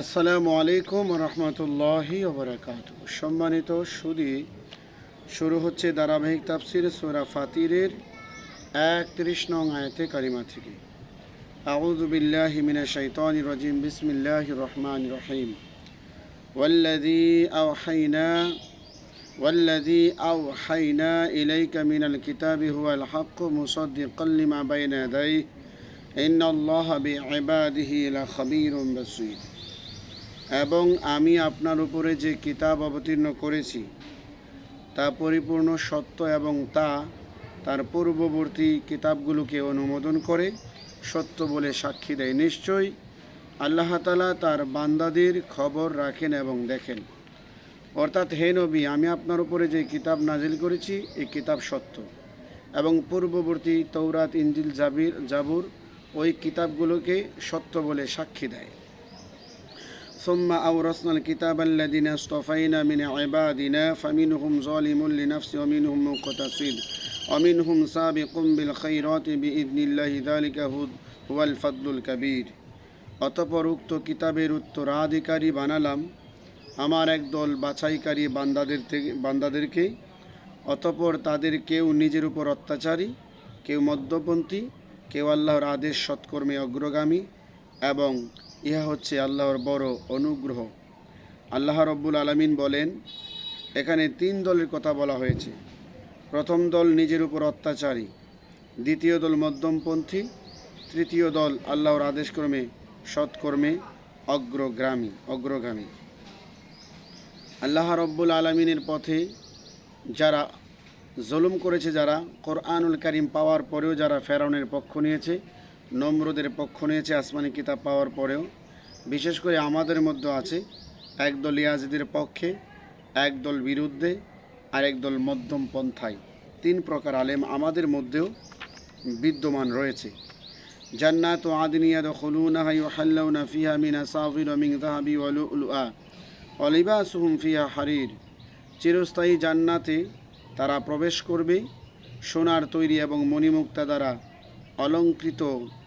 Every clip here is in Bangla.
আসসালামু আলাইকুম রহমতুল্লাহি ওবরাকাতুহু। সম্মানিত সুদী, শুরু হচ্ছে ধারাবাহিক তাফসির সূরা ফাতিরের ৩১ নং আয়াতে কারিমা থেকে। আউযু বিল্লাহি মিনাশ শাইতানির রাজিম। বিসমিল্লাহির রহমানির রহিম। ওয়াল্লাযী আওহাইনা ইলাইকা মিনাল কিতাবি হুয়াল হাক্কু মুসাদ্দিকাল লিমা বাইনা ইয়াদাইহি ইন্নাল্লাহা বিইবাদিহি লাখাবীরুম বাসীর। এবং আমি আপনার উপরে যে কিতাব অবতীর্ণ করেছি তা পরিপূর্ণ সত্য এবং তার পূর্ববর্তী কিতাবগুলোকে অনুমোদন করে সত্য বলে সাক্ষী দেয়। নিশ্চয়ই আল্লাহ তাআলা তার বান্দাদের খবর রাখেন এবং দেখেন। অর্থাৎ, হে নবী, আমি আপনার উপরে যে কিতাব নাজিল করেছি এই কিতাব সত্য এবং পূর্ববর্তী তৌরাত, ইনজিল, জাবুর ওই কিতাবগুলোকে সত্য বলে সাক্ষী দেয়। সুম্মা আওরাসনাল কিতাবাল্লাযীনা ইসতাফাইনা মিন ইবাদিনা ফামিনহুম যালিমুন লিনাফসিহি ওয়া মিনহুম মুকতাসিদ ওয়া মিনহুম সাবিকুম বিল খায়রাতি বিইذনিল্লাহি যালিকা হুয়াল ফাদলুল কাবীর। অতঃপর উক্ত কিতাবের উত্তরাধিকারী বানালাম আমার একদল বাছাইকারী বান্দাদেরকে। অতঃপর তাদের কেউ নিজের উপর অত্যাচারী, কেউ মধ্যপন্থী, কেউ আল্লাহর আদেশ সৎকর্মে অগ্রগামী, এবং ইহা হচ্ছে আল্লাহর বড় অনুগ্রহ। আল্লাহ রব্বুল আলামিন বলেন, এখানে 3 দলের কথা বলা হয়েছে। প্রথম দল নিজের উপর অত্যাচারী, দ্বিতীয় দল মধ্যমপন্থী, তৃতীয় দল আল্লাহর আদেশক্রমে সৎকর্মে অগ্রগামী। আল্লাহ রব্বুল আলামিনের পথে যারা জুলুম করেছে, যারা কোরআনুল কারীম পাওয়ার পরেও যারা ফেরাউনের পক্ষ নিয়েছে, নমরুদের পক্ষ নিয়েছে আসমানি কিতাব পাওয়ার পরেও, বিশেষ করে আমাদের মধ্যে আছে একদল ইয়াজিদের পক্ষে, একদল বিরুদ্ধে, আর একদল মধ্যম পন্থায়। 3 প্রকার আলেম আমাদের মধ্যেও বিদ্যমান রয়েছে। জান্নাতু আদনি ইয়াদখুলুনাহা ইউহাল্লাউনা ফিহা মিন আসাফির মিন যাহাবি ওয়া লুলুআ ওয়া লিবাসুহুম ফিহা হারির। চিরস্থায়ী জান্নাতে তারা প্রবেশ করবে, সোনার তৈরি এবং মণিমুক্তা দ্বারা অলঙ্কৃত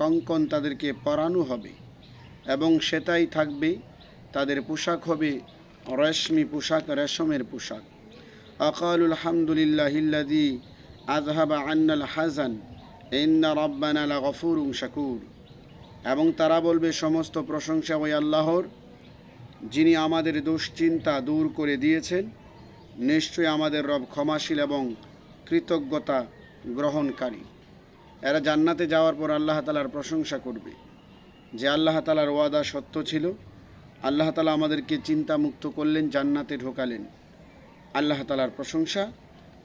কঙ্কন তাদেরকে পরানো হবে এবং সেটাই থাকবে তাদের পোশাক হবে রেশমি পোশাক, রেশমের পোশাক। আকালুল হামদুলিল্লাহিল্লাযী আযহাবা আন্নাল হাযান ইন্না রাব্বানা লাগফুরুন শাকুর। এবং তারা বলবে, সমস্ত প্রশংসা ওই আল্লাহর, যিনি আমাদের দুশ্চিন্তা দূর করে দিয়েছেন। নিশ্চয়ই আমাদের রব ক্ষমাশীল এবং কৃতজ্ঞতা গ্রহণকারী। এরা জান্নাতে যাওয়ার পর আল্লাহ তাআলার প্রশংসা করবে যে আল্লাহ তাআলার ওয়াদা সত্য ছিল। আল্লাহ তাআলা আমাদেরকে চিন্তামুক্ত করলেন, জান্নাতে ঢোকালেন। আল্লাহ তাআলার প্রশংসা,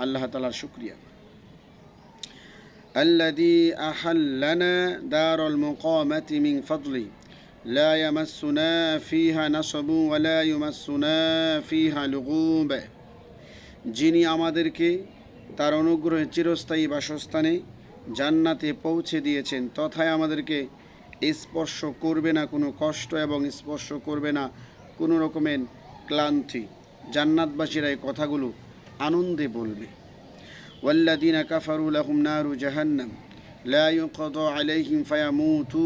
আল্লাহ তাআলার শুকরিয়া। আল্লাযী আহাল্লানা দারুল মুকামাতি মিন ফাদলি লা ইয়ামাসসুনা ফিহা নাসাবুন ওয়া লা ইয়ামাসসুনা ফিহা লুগুব। যিনি আমাদেরকে তার অনুগ্রহে চিরস্থায়ী বাসস্থানে জান্নাতে পৌঁছে দিয়েছেন, তথায় আমাদেরকে স্পর্শ করবে না কোনো কষ্ট এবং স্পর্শ করবে না কোনো রকমের ক্লান্তি। জান্নাতবাসীরা এই কথাগুলো আনন্দে বলবে। ওয়াল্লাযীনা কাফারু লাহুম নারু জাহান্নাম লা ইউকদা আলাইহিম ফায়ামুতু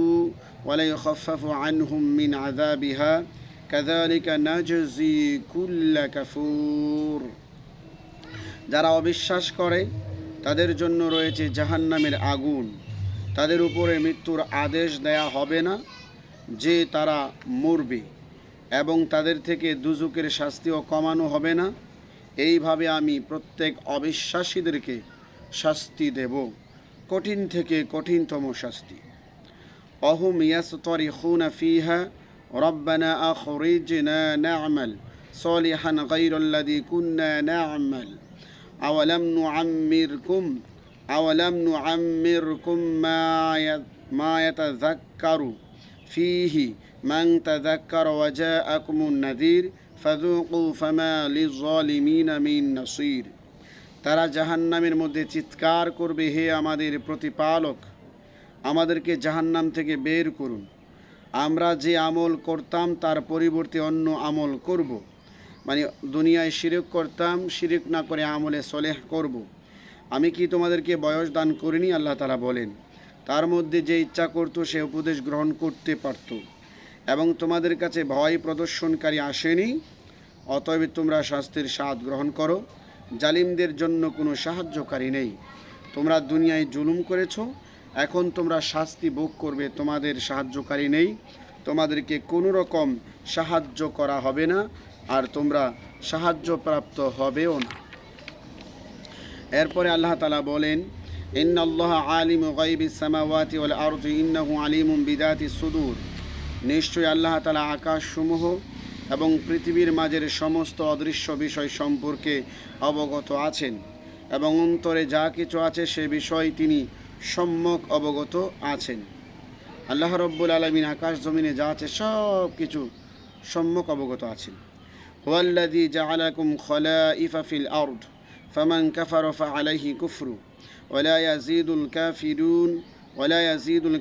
ওয়া লা ইউখাফফাফু আনহুম মিন আযাবিহা কাযালিকা নাজজি কুল্লা কাফুর। যারা অবিশ্বাস করে তাদের জন্য রয়েছে জাহান্নামের আগুন। তাদের উপরে মৃত্যুর আদেশ দেয়া হবে না যে তারা মরবে, এবং তাদের থেকে দুজকের শাস্তিও কমানো হবে না। এইভাবে আমি প্রত্যেক অবিশ্বাসীদেরকে শাস্তি দেব, কঠিন থেকে কঠিনতম শাস্তি। অহুম ইয়াসতারিখুনা ফিহা রব্বানা আখরিজনা না'মাল সালিহান গায়রাল্লাযী কুন্না না'মাল আওয়ালাম নুআম্মিরকুম মা ইয়াতাযাক্কারু ফীহি মান তাযাক্কারা ওয়া জাআকুমুন নাযীর ফাযুকু ফামা লিয-যালিমিনা মিন নাসীর। তারা জাহান্নামের মধ্যে চিৎকার করবে, হে আমাদের প্রতিপালক, আমাদেরকে জাহান্নাম থেকে বের করুন। আমরা যে আমল করতাম তার পরিবর্তে অন্য আমল করব। মানে দুনিয়ায় শিরক করতাম, শিরক না করে আমলে সলেহ করব। আমি কি তোমাদেরকে বয়স দান করিনি? আল্লাহ তাআলা বলেন। তার মধ্যে যে ইচ্ছা করত সে উপদেশ গ্রহণ করতে পারত। এবং তোমাদের কাছে ভয় প্রদর্শনকারী আসেনি, অতএব তোমরা শাস্তির স্বাদ গ্রহণ করো। জালিমদের জন্য কোনো সাহায্যকারী নেই। তোমরা দুনিয়ায় জুলুম করেছো, এখন তোমরা শাস্তি ভোগ করবে, তোমাদের সাহায্যকারী নেই, তোমাদেরকে কোনো রকম সাহায্য করা হবে না, আর তোমরা সাহায্যপ্রাপ্ত হবেও না। এরপরে আল্লাহ তাআলা বলেন, ইন্নাল্লাহা আলিমু গায়বিস সামাওয়াতি ওয়াল আরদি ইন্নাহু আলিমুম বিদাতিস সুদূর। নিশ্চয়ই আল্লাহ তাআলা আকাশসমূহ এবং পৃথিবীর মাঝের সমস্ত অদৃশ্য বিষয় সম্পর্কে অবগত আছেন, এবং অন্তরে যা কিছু আছে সে বিষয় তিনি সম্যক অবগত আছেন। আল্লাহ রব্বুল আলামিন আকাশ জমিনে যা আছে সব কিছু সম্যক অবগত আছেন। হুয়াল্লাযী জাআলাকুম খলাইফা ফিল আরদ ফামান কাফারা ফাআলাইহি কুফরু ওয়ালা ইয়াজিদুল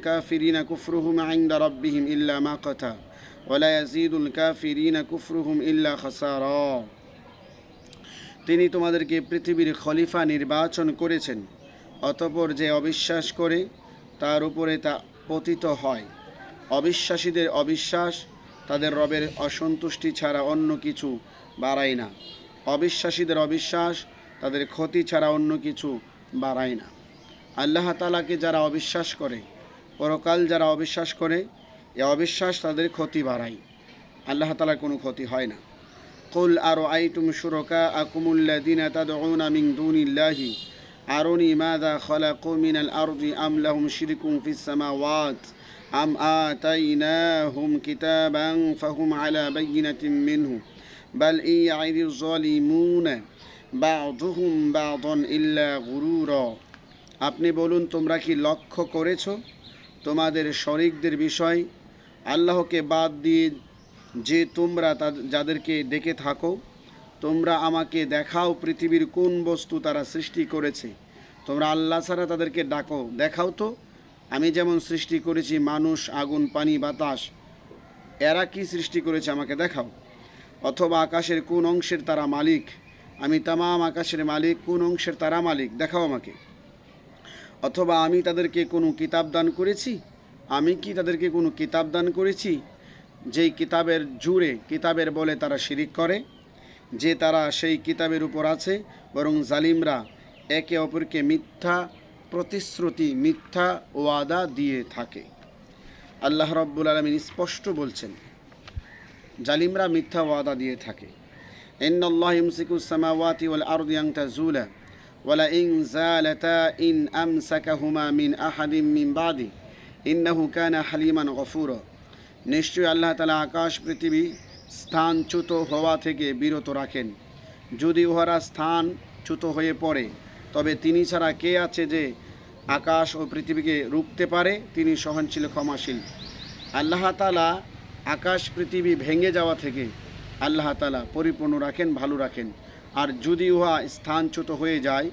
কাফিরিনা কুফরুহুম ইনদা রাব্বিহিম ইল্লা মাকাতা ওয়ালা ইয়াজিদুল কাফিরিনা কুফরুহুম ইল্লা খাসারা। তিনি তোমাদেরকে পৃথিবীর খলিফা নির্বাচন করেছেন, অতঃপর যে অবিশ্বাস করে তার উপরে তা পতিত হয়। অবিশ্বাসীদের অবিশ্বাস তাদের রবের অসন্তুষ্টি ছাড়া অন্য কিছু বাড়ায় না। অবিশ্বাসীদের অবিশ্বাস তাদের ক্ষতি ছাড়া অন্য কিছু বাড়ায় না। আল্লাহ তাআলাকে যারা অবিশ্বাস করে, পরকাল যারা অবিশ্বাস করে, এ অবিশ্বাস তাদের ক্ষতি বাড়ায়, আল্লাহ তাআলার কোনো ক্ষতি হয় না। কুল আরাআইতুম শুরাকাআকুমুল্লাযীনা তাদউনা মিন দুনিল্লাহি আরুনি মাযা খালাকু মিনাল আরদি আম লাহুম শিরকুন ফিস সামাওয়াত আম আতাইনাহুম কিতাবান ফাহুম আলা বাইয়িনাতিন মিনহু বাল ইয়াইদুয যালিমুনা বা'দুহুম বা'দান ইল্লা গুরুরা। আপনি বলুন, তোমরা কি লক্ষ্য করেছ তোমাদের শরীকদের বিষয়, আল্লাহকে বাদ দিয়ে যে তোমরা যাদেরকে ডেকে থাকো? তোমরা আমাকে দেখাও পৃথিবীর কোন বস্তু তারা সৃষ্টি করেছে। তোমরা আল্লাহ ছাড়া তাদেরকে ডাকো, দেখাও তো। আমি যেমন সৃষ্টি করেছি মানুষ, আগুন, পানি, বাতাস, এরা কি সৃষ্টি করেছে আমাকে দেখাও। অথবা আকাশের কোন অংশের তারা মালিক, আমি তামাম আকাশের মালিক, কোন অংশের তারা মালিক, দেখাও আমাকে। অথবা আমি তাদেরকে কোনো কিতাব দান করেছি, আমি কি তাদেরকে কোনো কিতাব দান করেছি যেই কিতাবের জুড়ে, কিতাবের বলে তারা শিরিক করে, যে তারা সেই কিতাবের উপর আছে, বরং জালিমরা একে অপরকে মিথ্যা প্রতিশ্রুতি, মিথ্যা ওয়াদা দিয়ে থাকে। আল্লাহ রব্বুল আলামিন স্পষ্ট বলছেন, জালিমরা মিথ্যা ওয়াদা দিয়ে থাকে। ইন্নাল্লাহা ইউমসিকুস সামাওয়াতি ওয়াল আরদি আন তাজুলা ওয়ালা ইন যালাতা ইন আমসাকাহুমা মিন আহাদিন মিন বাদি ইন্নাহু কানা হালিমান গফুরা। নিশ্চয়ই আল্লাহ তাআলা আকাশ পৃথিবী স্থানচ্যুত হওয়া থেকে বিরত রাখেন। যদি উহারা স্থানচ্যুত হয়ে পড়ে, তবে তিনি ছাড়া কে আছে যে আকাশ ও পৃথিবীকে রুখতে পারে? তিনি সহনশীল, ক্ষমাশীল। আল্লাহ তাআলা আকাশ পৃথিবী ভেঙে যাওয়া থেকে আল্লাহ তাআলা পরিপূর্ণ রাখেন, ভালো রাখেন। আর যদি উহা স্থানচ্যুত হয়ে যায়,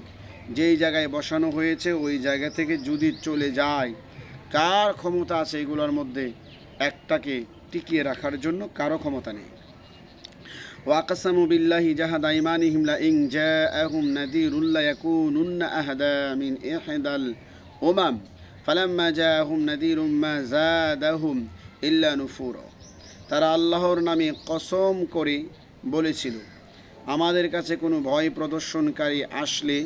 যেই জায়গায় বসানো হয়েছে ওই জায়গা থেকে যদি চলে যায়, কার ক্ষমতা আছে এগুলোর মধ্যে একটাকে টিকিয়ে রাখার জন্য? কারো ক্ষমতা নেই। ওয়াকাসামু বিল্লাহি জাহাদা ঈমানিহিম লা ইন জাআহুম নাযীরুন লা ইয়াকুনুন্না আহদা মিন ইহদাল উমাম ফালাম্মা জাআহুম নাযীরুম মা যাদাহুম ইল্লা নুফুরা। তারা আল্লাহর নামে কসম করে বলেছিল, আমাদের কাছে কোনো ভয় প্রদর্শনকারী আসলে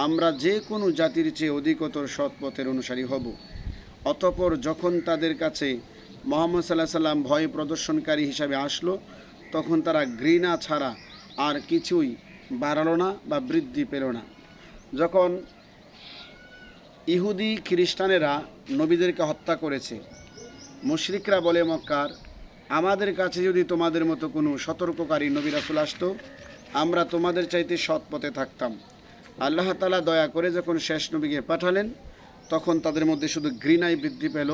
আমরা যে কোনো জাতির চেয়ে অধিকতর সৎপথের অনুসারী হব। অতঃপর যখন তাদের কাছে মুহাম্মদ সাল্লাল্লাহু আলাইহি সাল্লাম ভয় প্রদর্শনকারী হিসাবে আসলো, তখন তারা ঘৃণা ছাড়া আর কিছুই বাড়ালো না বা বৃদ্ধি পেল না। যখন ইহুদি খ্রিস্টানেরা নবীদেরকে হত্যা করেছে, মুশরিকরা বলে মক্কার, আমাদের কাছে যদি তোমাদের মতো কোনো সতর্ককারী নবী রাসূল আসতো, আমরা তোমাদের চাইতে সৎ পথে থাকতাম। আল্লাহ তাআলা দয়া করে যখন শেষ নবীকে পাঠালেন, তখন তাদের মধ্যে শুধু ঘৃণাই বৃদ্ধি পেল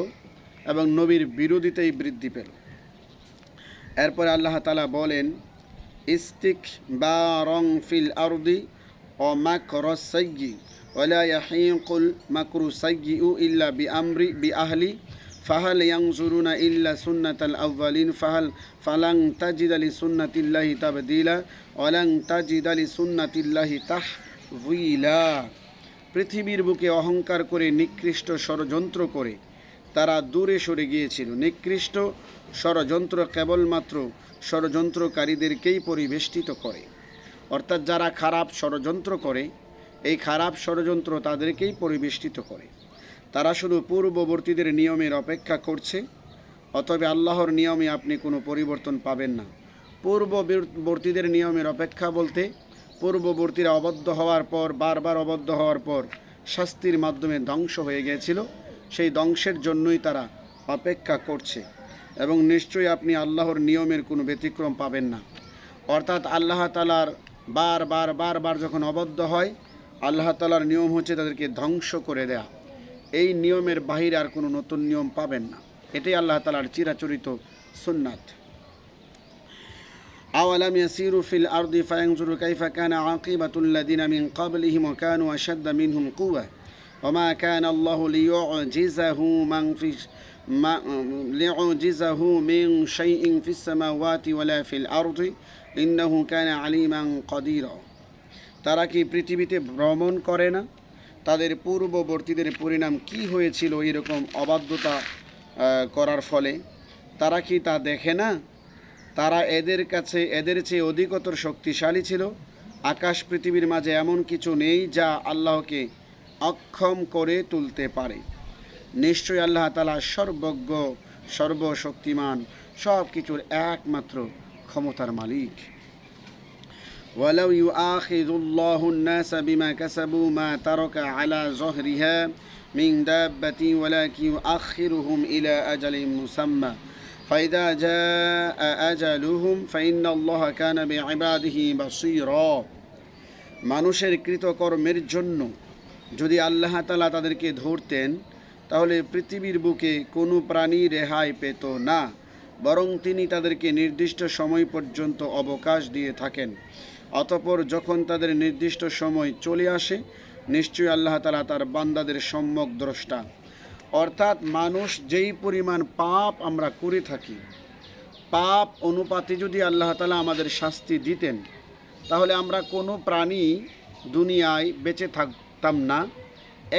এবং নবীর বিরোধিতাই বৃদ্ধি পেল। এরপরে আল্লাহ তাআলা বলেন, ইস্তিকবারং ফিল আরদি ওয়া মাকরাস সাইয়্যি ওয়ালা ইয়াহিকুল মাকরু সাইয়্যিউ ইল্লা বিআহলি ফাহাল ইয়ানজুরুনা ইল্লা সুন্নাতাল আউয়ালিন ফালাং তাজিদা লিসুন্নাতিল্লাহি তাবদীলা ওয়ালাং তাজিদা লিসুন্নাতিল্লাহি তাহওয়িলা। পৃথিবীর বুকে অহংকার করে, নিকৃষ্ট ষড়যন্ত্র করে তারা দূরে সরে গিয়েছিল। নিকৃষ্ট ষড়যন্ত্র কেবলমাত্র ষড়যন্ত্রকারীদেরকেই পরিবেষ্টিত করে, অর্থাৎ যারা খারাপ ষড়যন্ত্র করে এই খারাপ ষড়যন্ত্র তাদেরকেই পরিবেষ্টিত করে। তারা শুধু পূর্ববর্তীদের নিয়মের অপেক্ষা করছে, অতএব আল্লাহর নিয়মে আপনি কোনো পরিবর্তন পাবেন না। পূর্ববর্তীদের নিয়মের অপেক্ষা বলতে পূর্ববর্তীরা অবদ্ধ হওয়ার পর, বারবার অবদ্ধ হওয়ার পর শাস্তির মাধ্যমে ধ্বংস হয়ে গিয়েছিল, সেই ধ্বংসের জন্যই তারা অপেক্ষা করছে। এবং নিশ্চয়ই আপনি আল্লাহর নিয়মের কোনো ব্যতিক্রম পাবেন না। অর্থাৎ আল্লাহ তাআলার বারবার যখন অবদ্ধ হয়, আল্লাহ তাআলার নিয়ম হচ্ছে তাদেরকে ধ্বংস করে দেয়া। এই নিয়মের বাহিরে আর কোনো নতুন নিয়ম পাবেন না। এটাই আল্লাহ তাআলার চিরাচরিত সুন্নাত। আওয়ালাম ইয়াসিরু ফিল আরদি ফায়ানজুরু কাইফা কানা আকিবাতুল লাযিনা মিন ক্বাবলিহিম ওয়া কানু আশাদ্দা মিনহুম কুওয়া ওয়া মা কানা আল্লাহু লিইউজিজাহু মিন শাইইন ফিস সামাওয়াতি ওয়ালা ফিল আরদি ইন্নাহু কানা আলিমান কাদিরা। তারা কি পৃথিবীতে ভ্রমণ করে না? তাদের পূর্ববর্তীদের পরিণাম কি হয়েছিল এরকম অবাধ্যতা করার ফলে? তারা কি তা দেখে না? তারা এদের চেয়ে অধিকতর শক্তিশালী ছিল। আকাশ পৃথিবীর মাঝে এমন কিছু নেই যা আল্লাহকে অক্ষম করে তুলতে পারে। নিশ্চয়ই আল্লাহ তাআলা সর্বজ্ঞ, সর্বশক্তিমান, সব কিছুর একমাত্র ক্ষমতার মালিক। ওয়ালাউ ইউআখিযুল্লাহু النَّاسَ بِمَا كَسَبُوا مَا تَرَكَ عَلَى ظَهْرِهَا مِنْ دَابَّةٍ وَلَكِنْ يُؤَخِّرُهُمْ إِلَى أَجَلٍ مُّسَمًّى فَإِذَا جَاءَ أَجَلُهُمْ فَإِنَّ اللَّهَ كَانَ بِعِبَادِهِ بَصِيرًا। মানুষের কৃতকর্মের জন্য যদি আল্লাহ তাআলা তাদেরকে ধরতেন, তাহলে পৃথিবীর বুকে কোনো প্রাণী রেহাই পেত না, বরং তিনি তাদেরকে নির্দিষ্ট সময় পর্যন্ত অবকাশ দিয়ে থাকেন। অতঃপর যখন তাদের নির্দিষ্ট সময় চলে আসে, নিশ্চয়ই আল্লাহ তাআলা তার বান্দাদের সম্যক দ্রষ্টা। অর্থাৎ মানুষ যেই পরিমাণ পাপ আমরা করে থাকি, পাপ অনুপাতে যদি আল্লাহ তাআলা আমাদের শাস্তি দিতেন, তাহলে আমরা কোনো প্রাণী দুনিয়ায় বেঁচে থাকতাম না,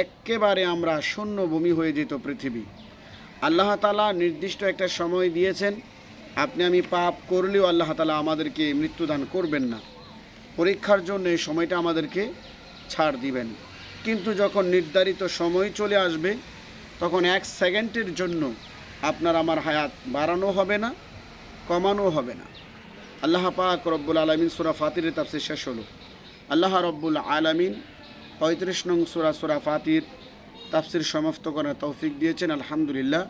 একেবারে আমরা শূন্যভূমি হয়ে যেত পৃথিবী। আল্লাহ তাআলা নির্দিষ্ট একটা সময় দিয়েছেন, আপনি আমি পাপ করলেও আল্লাহ তাআলা আমাদেরকে মৃত্যুদান করবেন না, পরীক্ষার জন্য এই সময়টা আমাদেরকে ছাড় দিবেন। কিন্তু যখন নির্ধারিত সময় চলে আসবে, তখন 1 সেকেন্ডের জন্য আপনার আমার হায়াত বাড়ানো হবে না, কমানো হবে না। আল্লাহ পাক রব্বুল আলামিন সূরা ফাতিরের তাফসীর শেষ হলো। আল্লাহ রব্বুল আলামিন 35 নং সূরা ফাতির তাফসীর সমাপ্ত করার তৌফিক দিয়েছেন, আলহামদুলিল্লাহ।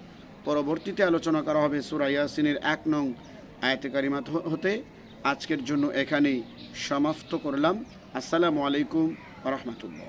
পরবর্তীতে আলোচনা করা হবে সূরা ইয়াসিনের 1 নং আয়াতে কারিমা হতে। আজকের জন্য এখানেই সমাপ্ত করলাম। আসসালামু আলাইকুম ওয়া রাহমাতুল্লাহ।